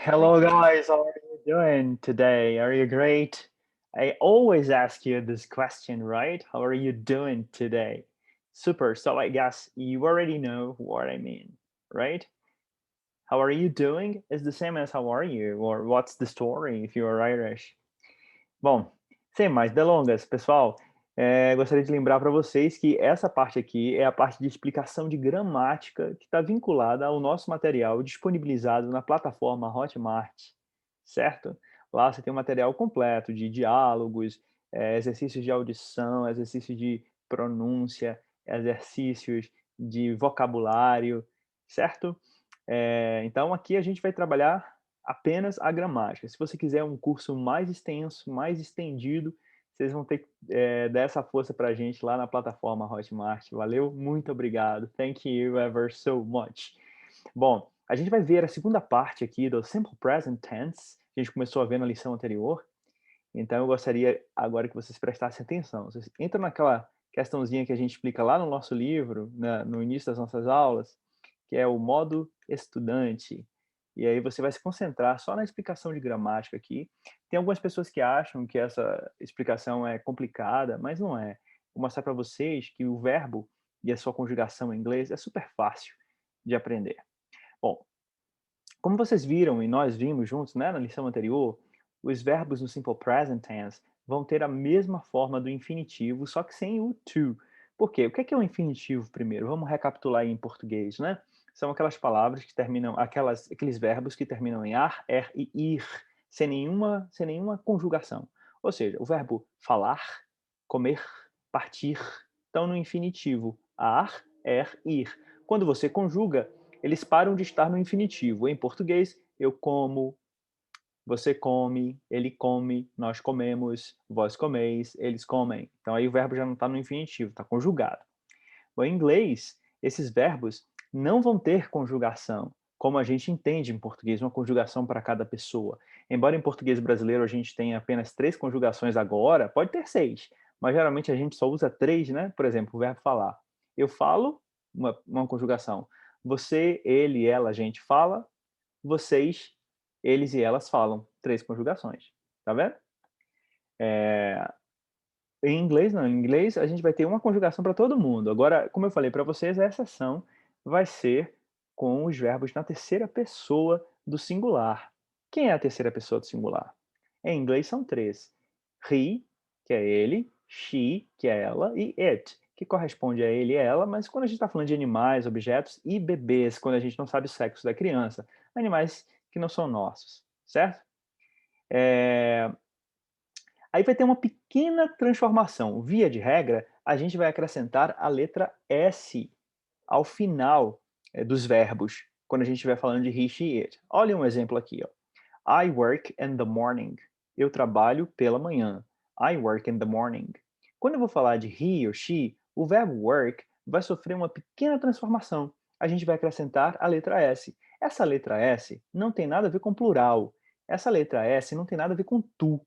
Hello, guys. How are you doing today? Are you great? I always ask you this question, right? How are you doing today? Super. So I guess you already know what I mean, right? How are you doing is the same as how are you, or what's the story if you are Irish. Bom, sem mais delongas, pessoal, gostaria de lembrar para vocês que essa parte aqui é a parte de explicação de gramática que está vinculada ao nosso material disponibilizado na plataforma Hotmart, certo? Lá você tem um material completo de diálogos, exercícios de audição, exercícios de pronúncia, exercícios de vocabulário, certo? Então aqui a gente vai trabalhar apenas a gramática. Se você quiser um curso mais extenso, mais estendido, vocês vão ter que dar essa força para a gente lá na plataforma Hotmart. Valeu? Muito obrigado. Thank you ever so much. Bom, a gente vai ver a segunda parte aqui do Simple Present Tense, que a gente começou a ver na lição anterior. Então eu gostaria agora que vocês prestassem atenção. Vocês entram naquela questãozinha que a gente explica lá no nosso livro, no início das nossas aulas, que é o modo estudante. E aí você vai se concentrar só na explicação de gramática aqui. Tem algumas pessoas que acham que essa explicação é complicada, mas não é. Vou mostrar para vocês que o verbo e a sua conjugação em inglês é super fácil de aprender. Bom, como vocês viram e nós vimos juntos, né, na lição anterior, os verbos no simple present tense vão ter a mesma forma do infinitivo, só que sem o to. Por quê? O que é o infinitivo primeiro? Vamos recapitular aí em português, né? São aquelas palavras que terminam, aqueles verbos que terminam em ar, er e ir, sem nenhuma conjugação. Ou seja, o verbo falar, comer, partir, estão no infinitivo, ar, er, ir. Quando você conjuga, eles param de estar no infinitivo. Em português, eu como, você come, ele come, nós comemos, vós comeis, eles comem. Então aí o verbo já não está no infinitivo, está conjugado. Bom, em inglês, esses verbos não vão ter conjugação, como a gente entende em português, uma conjugação para cada pessoa. Embora em português brasileiro a gente tenha apenas 3 conjugações agora, pode ter 6, mas geralmente a gente só usa 3, né? Por exemplo, o verbo falar. Eu falo, uma conjugação. Você, ele, ela, a gente fala. Vocês, eles e elas falam. 3 conjugações. Tá vendo? É, em inglês não, em inglês a gente vai ter uma conjugação para todo mundo. Agora, como eu falei para vocês, a exceção vai ser com os verbos na terceira pessoa do singular. Quem é a terceira pessoa do singular? Em inglês são 3. He, que é ele, she, que é ela, e it, que corresponde a ele e ela, mas quando a gente está falando de animais, objetos e bebês, quando a gente não sabe o sexo da criança, animais que não são nossos, certo? É, Aí vai ter uma pequena transformação. Via de regra, a gente vai acrescentar a letra S ao final dos verbos, quando a gente estiver falando de he, she, it. Olha um exemplo aqui. Ó. I work in the morning. Eu trabalho pela manhã. I work in the morning. Quando eu vou falar de he ou she, o verbo work vai sofrer uma pequena transformação. A gente vai acrescentar a letra S. Essa letra S não tem nada a ver com plural. Essa letra S não tem nada a ver com tu,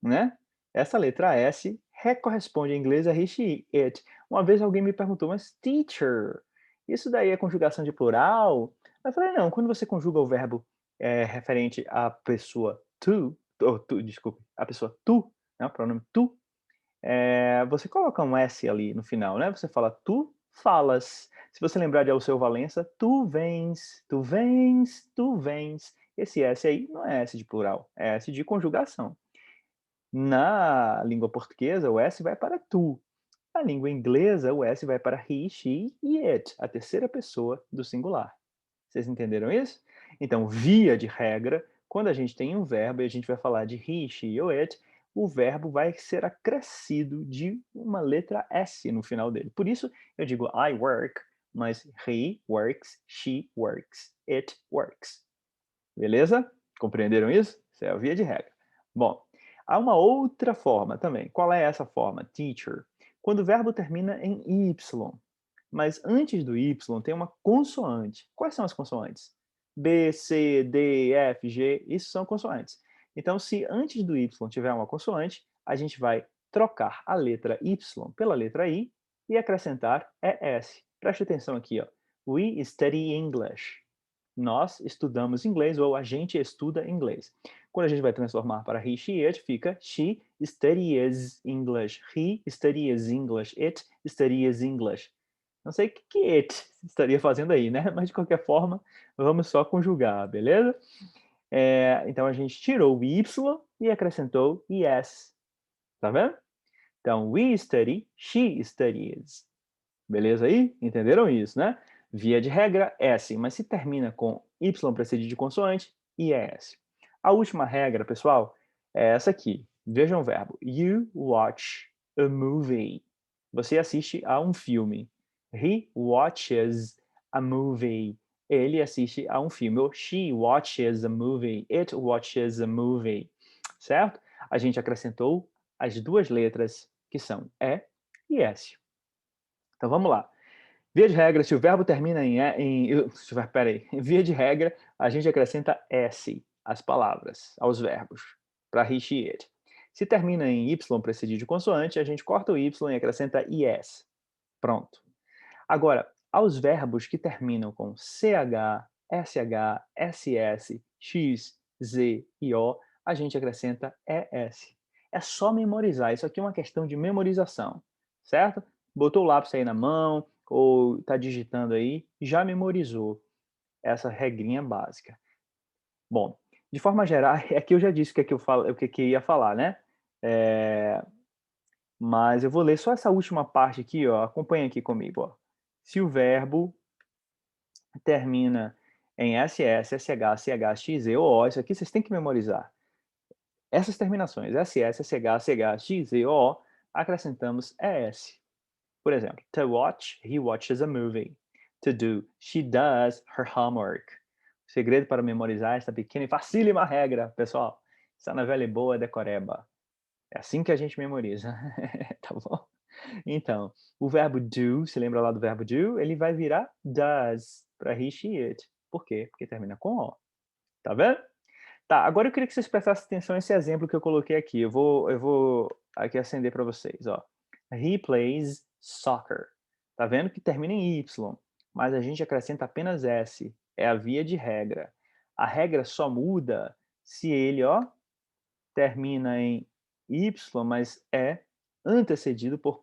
né? Essa letra S corresponde em inglês a he, she, it. Uma vez alguém me perguntou, mas teacher, isso daí é conjugação de plural? Eu falei, não, quando você conjuga o verbo referente à pessoa desculpe, a pessoa tu, né, o pronome tu, você coloca um S ali no final, né? Você fala tu falas. Se você lembrar de Alceu Valença, tu vens, tu vens, tu vens. Esse S aí não é S de plural, é S de conjugação. Na língua portuguesa, o S vai para tu. Na língua inglesa, o S vai para he, she e it, a terceira pessoa do singular. Vocês entenderam isso? Então, via de regra, quando a gente tem um verbo e a gente vai falar de he, she ou it, o verbo vai ser acrescido de uma letra S no final dele. Por isso, eu digo I work, mas he works, she works, it works. Beleza? Compreenderam isso? Isso é a via de regra. Bom, há uma outra forma também. Qual é essa forma? Teacher. Quando o verbo termina em Y, mas antes do Y tem uma consoante. Quais são as consoantes? B, C, D, F, G, isso são consoantes. Então, se antes do Y tiver uma consoante, a gente vai trocar a letra Y pela letra I e acrescentar ES. Preste atenção aqui, ó. We study English. nós estudamos inglês ou a gente estuda inglês. Quando a gente vai transformar para he, she, it, fica she studies English, he studies English, it studies English. Não sei o que it estaria fazendo aí, né? Mas de qualquer forma, vamos só conjugar, beleza? Então a gente tirou o y e acrescentou es. Tá vendo? Então, we study, she studies. Beleza aí? Entenderam isso, né? Via de regra, S, mas se termina com Y precedido de consoante, IES. A última regra, pessoal, é essa aqui. Vejam o verbo. You watch a movie. Você assiste a um filme. He watches a movie. Ele assiste a um filme. Ou she watches a movie. It watches a movie. Certo? A gente acrescentou as duas letras que são E S. Então vamos lá. Via de regra, se o verbo termina peraí. Via de regra, a gente acrescenta S às palavras, aos verbos, para he, she, it. Se termina em Y precedido de consoante, a gente corta o Y e acrescenta IS. Pronto. Agora, aos verbos que terminam com CH, SH, SS, X, Z e O, a gente acrescenta ES. É só memorizar. Isso aqui é uma questão de memorização, certo? Botou o lápis aí na mão, ou está digitando aí, já memorizou essa regrinha básica. Bom, de forma geral, aqui eu já disse o que ia falar, né? Mas eu vou ler só essa última parte aqui, ó. Acompanha aqui comigo, ó. Se o verbo termina em SS, SH, CH, XZ ou O, isso aqui vocês têm que memorizar. Essas terminações, SS, SH, CH, XZ ou O, acrescentamos ES. Por exemplo, to watch, he watches a movie. To do, she does her homework. O segredo para memorizar esta pequena e facílima regra, pessoal, está na velha e boa decoreba. É assim que a gente memoriza, tá bom? Então, o verbo do, se lembra lá do verbo do, ele vai virar does para he, she, it. Por quê? Porque termina com O. Tá vendo? Tá, agora eu queria que vocês prestassem atenção nesse exemplo que eu coloquei aqui. Eu vou aqui acender para vocês, ó. He plays soccer. Tá vendo que termina em Y, mas a gente acrescenta apenas S. É a via de regra. A regra só muda se ele, ó, termina em Y, mas é antecedido por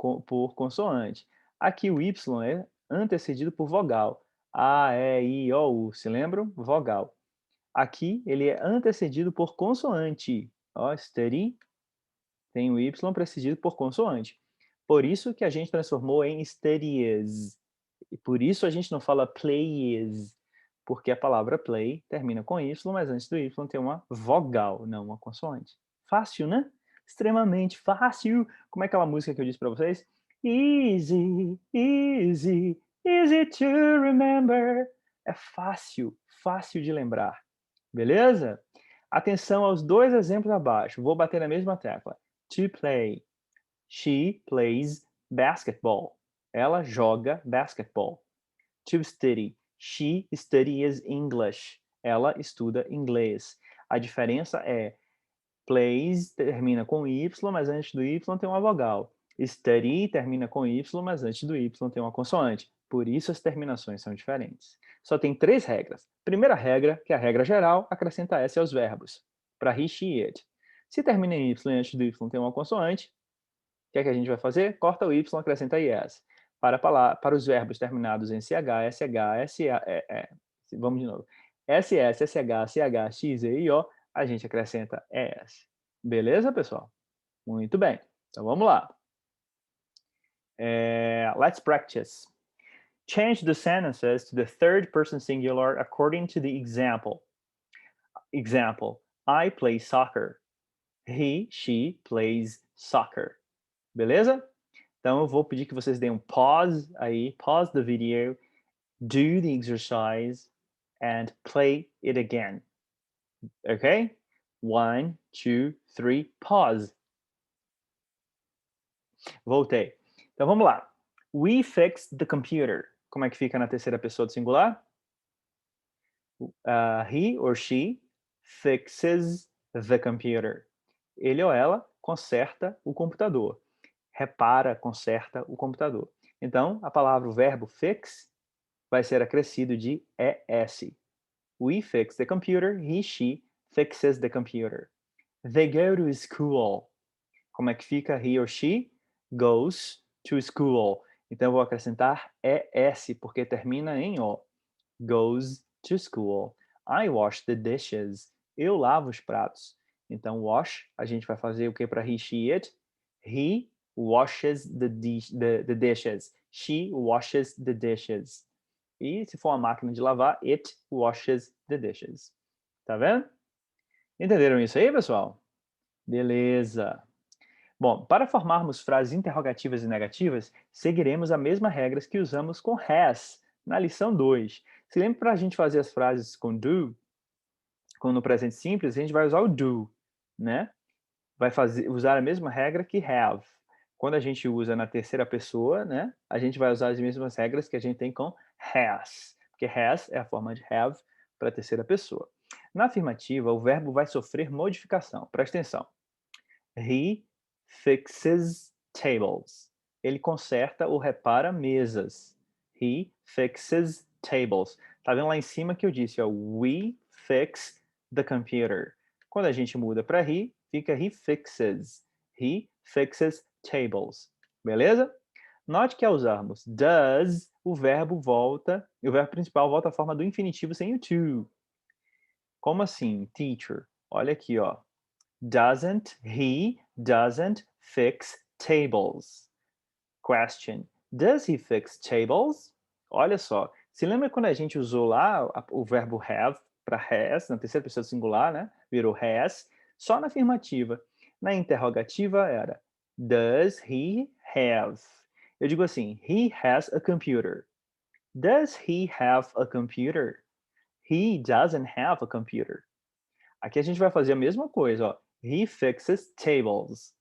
consoante. Aqui o Y é antecedido por vogal. A, E, I, O, U. Se lembram? Vogal. Aqui ele é antecedido por consoante. Ó, study tem o Y precedido por consoante. Por isso que a gente transformou em studies. E por isso a gente não fala plays, porque a palavra play termina com Y, mas antes do Y tem uma vogal, não uma consoante. Fácil, né? Extremamente fácil. Como é aquela música que eu disse para vocês? Easy, easy, easy to remember. É fácil, fácil de lembrar. Beleza? Atenção aos dois exemplos abaixo. Vou bater na mesma tecla. To play. She plays basketball. Ela joga basquetebol. To study. She studies English. Ela estuda inglês. A diferença é plays termina com Y, mas antes do Y tem uma vogal. Study termina com Y, mas antes do Y tem uma consoante. Por isso as terminações são diferentes. Só tem 3 regras. Primeira regra, que é a regra geral, acrescenta S aos verbos. Para he, she, it. Se termina em Y e antes do Y tem uma consoante, o que é que a gente vai fazer? Corta o Y, acrescenta IS. Para os verbos terminados em CH, SH, vamos de novo. SS, SH, CH, X, E e O, a gente acrescenta ES. Beleza, pessoal? Muito bem. Então vamos lá. Let's practice. Change the sentences to the third person singular according to the example. Example, I play soccer. He, she plays soccer. Beleza? Então eu vou pedir que vocês deem um pause aí, pause the video, do the exercise and play it again. Okay? 1, 2, 3, pause. Voltei. Então vamos lá. We fixed the computer. Como é que fica na terceira pessoa do singular? He or she fixes the computer. Ele ou ela conserta o computador. Repara, conserta o computador. Então, a palavra, o verbo fix, vai ser acrescido de ES. We fix the computer. He, she fixes the computer. They go to school. Como é que fica he or she? Goes to school. Então, eu vou acrescentar ES, porque termina em O. Goes to school. I wash the dishes. Eu lavo os pratos. Então, wash, a gente vai fazer o que para he, she, it? He washes the dishes. She washes the dishes. E se for uma máquina de lavar, it washes the dishes. Tá vendo? Entenderam isso aí, pessoal? Beleza. Bom, para formarmos frases interrogativas e negativas, seguiremos a mesma regra que usamos com has na lição 2. Se lembra para a gente fazer as frases com do, no presente simples, a gente vai usar o do, né? Vai usar a mesma regra que have. Quando a gente usa na terceira pessoa, né, a gente vai usar as mesmas regras que a gente tem com has, porque has é a forma de have para a terceira pessoa. Na afirmativa, o verbo vai sofrer modificação. Presta atenção. He fixes tables. Ele conserta ou repara mesas. He fixes tables. Tá vendo lá em cima que eu disse, ó, we fix the computer. Quando a gente muda para he, fica he fixes. He fixes tables. Beleza? Note que ao usarmos does, o verbo principal volta à forma do infinitivo sem o to. Como assim, teacher? Olha aqui, ó. He doesn't fix tables. Question. Does he fix tables? Olha só. Se lembra quando a gente usou lá o verbo have para has, na terceira pessoa singular, né? Virou has, só na afirmativa. Na interrogativa era does he have? Eu digo assim, he has a computer. Does he have a computer? He doesn't have a computer. Aqui a gente vai fazer a mesma coisa, ó. He fixes tables.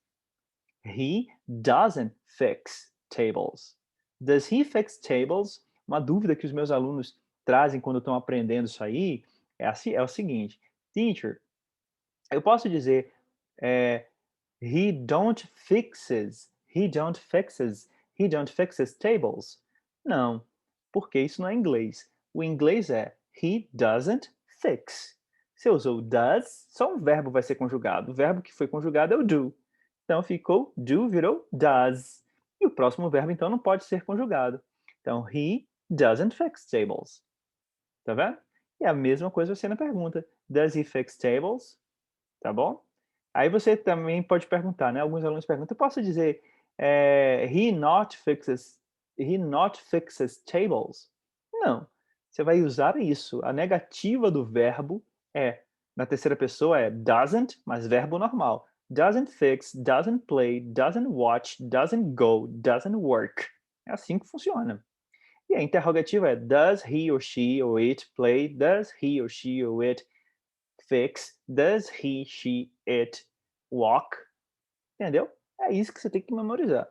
He doesn't fix tables. Does he fix tables? Uma dúvida que os meus alunos trazem quando estão aprendendo isso aí é o seguinte: Teacher, eu posso dizer he don't fixes tables? Não, porque isso não é inglês. O inglês é he doesn't fix. Você usou does, só um verbo vai ser conjugado. O verbo que foi conjugado é o do. Então ficou do, virou does. E o próximo verbo, então, não pode ser conjugado. Então, he doesn't fix tables. Tá vendo? E a mesma coisa você na pergunta. Does he fix tables? Tá bom? Aí você também pode perguntar, né? Alguns alunos perguntam, eu posso dizer he not fixes tables? Não. Você vai usar isso. A negativa do verbo na terceira pessoa é doesn't, mas verbo normal. Doesn't fix, doesn't play, doesn't watch, doesn't go, doesn't work. É assim que funciona. E a interrogativa é does he or she or it play? Does he or she or it fix? Does he, she, it walk? Entendeu? É isso que você tem que memorizar.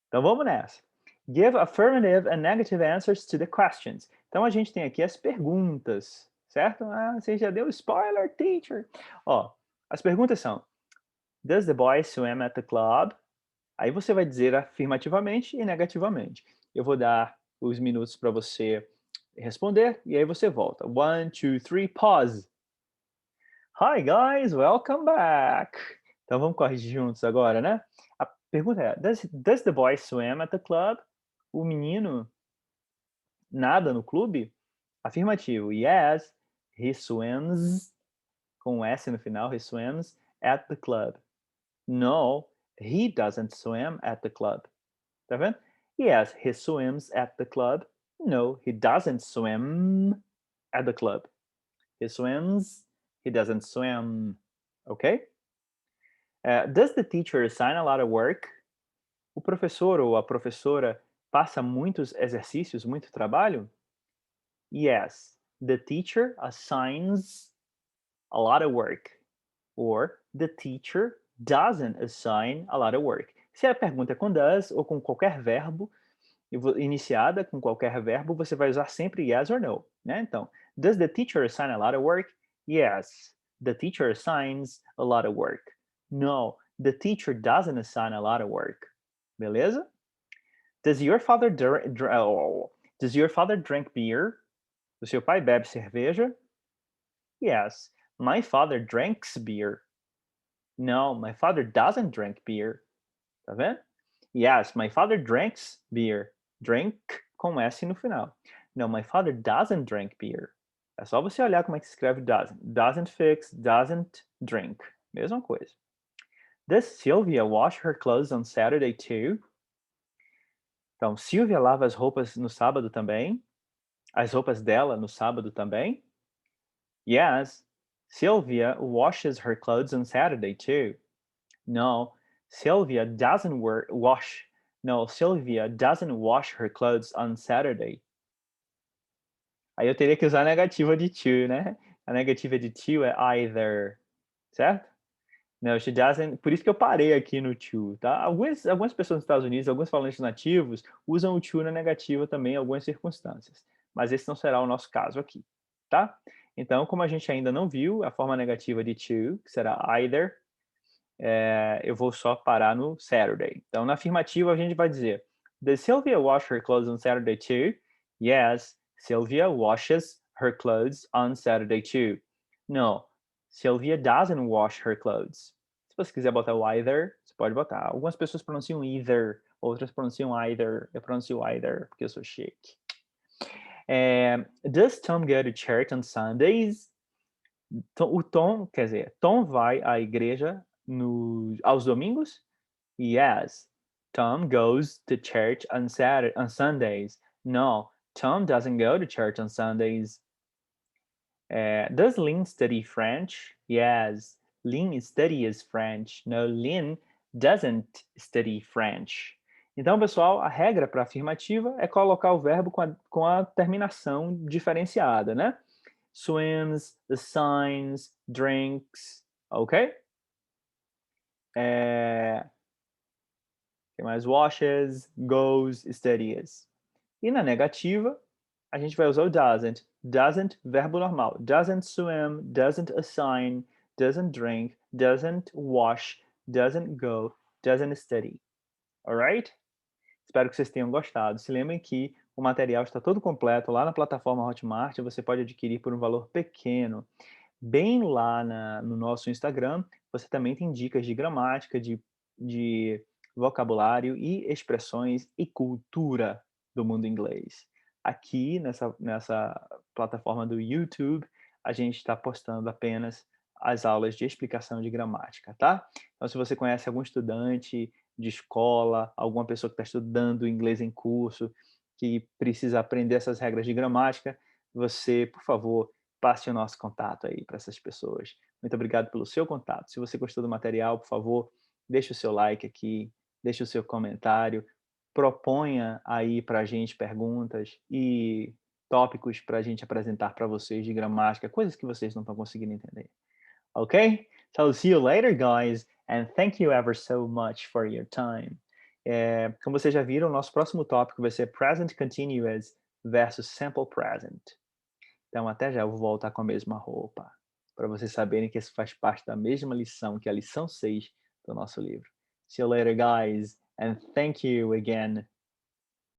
Então vamos nessa. Give affirmative and negative answers to the questions. Então a gente tem aqui as perguntas, certo? Ah, você já deu spoiler, teacher. Ó, as perguntas são: Does the boy swim at the club? Aí você vai dizer afirmativamente e negativamente. Eu vou dar os minutos para você responder e aí você volta. 1, 2, 3, pause. Hi guys, welcome back. Então vamos corrigir juntos agora, né? A pergunta é: does the boy swim at the club? O menino nada no clube? Afirmativo. Yes, he swims, com um S no final, he swims at the club. No, he doesn't swim at the club. Tá vendo? Yes, he swims at the club. No, he doesn't swim at the club. He swims, he doesn't swim. Ok? Does the teacher assign a lot of work? O professor ou a professora passa muitos exercícios, muito trabalho? Yes, the teacher assigns a lot of work. Or the teacher doesn't assign a lot of work. Se a pergunta é com does ou com qualquer verbo, iniciada com qualquer verbo, você vai usar sempre yes or no, né? Então, does the teacher assign a lot of work? Yes, the teacher assigns a lot of work. No, the teacher doesn't assign a lot of work. Beleza? Does your father drink beer? O seu pai bebe cerveja? Yes. My father drinks beer. No, my father doesn't drink beer. Tá vendo? Yes, my father drinks beer. Drink com S no final. No, my father doesn't drink beer. É só você olhar como é que se escreve doesn't. Doesn't fix, doesn't drink. Mesma coisa. Does Sylvia wash her clothes on Saturday too? Então, Sylvia lava as roupas no sábado também? As roupas dela no sábado também? Yes, Sylvia washes her clothes on Saturday too. No, Sylvia doesn't wash. No, Sylvia doesn't wash her clothes on Saturday. Aí eu teria que usar a negativa de to, né? A negativa de to é either, certo? No, she doesn't. Por isso que eu parei aqui no to, tá? Algumas pessoas nos Estados Unidos, alguns falantes nativos, usam o to na negativa também em algumas circunstâncias. Mas esse não será o nosso caso aqui, tá? Então, como a gente ainda não viu a forma negativa de to, que será either, eu vou só parar no Saturday. Então, na afirmativa, a gente vai dizer: Does Sylvia wash her clothes on Saturday too? Yes, Sylvia washes her clothes on Saturday too. No, Sylvia doesn't wash her clothes. Se você quiser botar o either, você pode botar. Algumas pessoas pronunciam either, outras pronunciam either. Eu pronuncio either, porque eu sou chique. Does Tom go to church on Sundays? O Tom, quer dizer, Tom vai à igreja aos domingos? Yes. Tom goes to church on Sundays. No, Tom doesn't go to church on Sundays. Does Lynn study French? Yes. Lynn studies French. No, Lynn doesn't study French. Então, pessoal, a regra para afirmativa é colocar o verbo com a terminação diferenciada, né? Swims, assigns, drinks, ok? Que mais? Washes, goes, studies. E na negativa, a gente vai usar o doesn't. Doesn't, verbo normal. Doesn't swim, doesn't assign, doesn't drink, doesn't wash, doesn't go, doesn't study. Alright? Espero que vocês tenham gostado. Se lembrem que o material está todo completo lá na plataforma Hotmart. Você pode adquirir por um valor pequeno. Bem lá no nosso Instagram, você também tem dicas de gramática, de vocabulário e expressões e cultura do mundo inglês. Aqui nessa plataforma do YouTube, a gente está postando apenas as aulas de explicação de gramática, tá? Então, se você conhece algum estudante de escola, alguma pessoa que está estudando inglês em curso, que precisa aprender essas regras de gramática, você, por favor, passe o nosso contato aí para essas pessoas. Muito obrigado pelo seu contato. Se você gostou do material, por favor, deixe o seu like aqui, deixe o seu comentário, proponha aí para a gente perguntas e tópicos para a gente apresentar para vocês de gramática, coisas que vocês não estão conseguindo entender. Ok? So see you later, guys, and thank you ever so much for your time. Como vocês já viram, nosso próximo tópico vai ser Present Continuous versus Simple Present. Então, até já, eu vou voltar com a mesma roupa, para vocês saberem que isso faz parte da mesma lição, que é a lição 6 do nosso livro. See you later, guys, and thank you again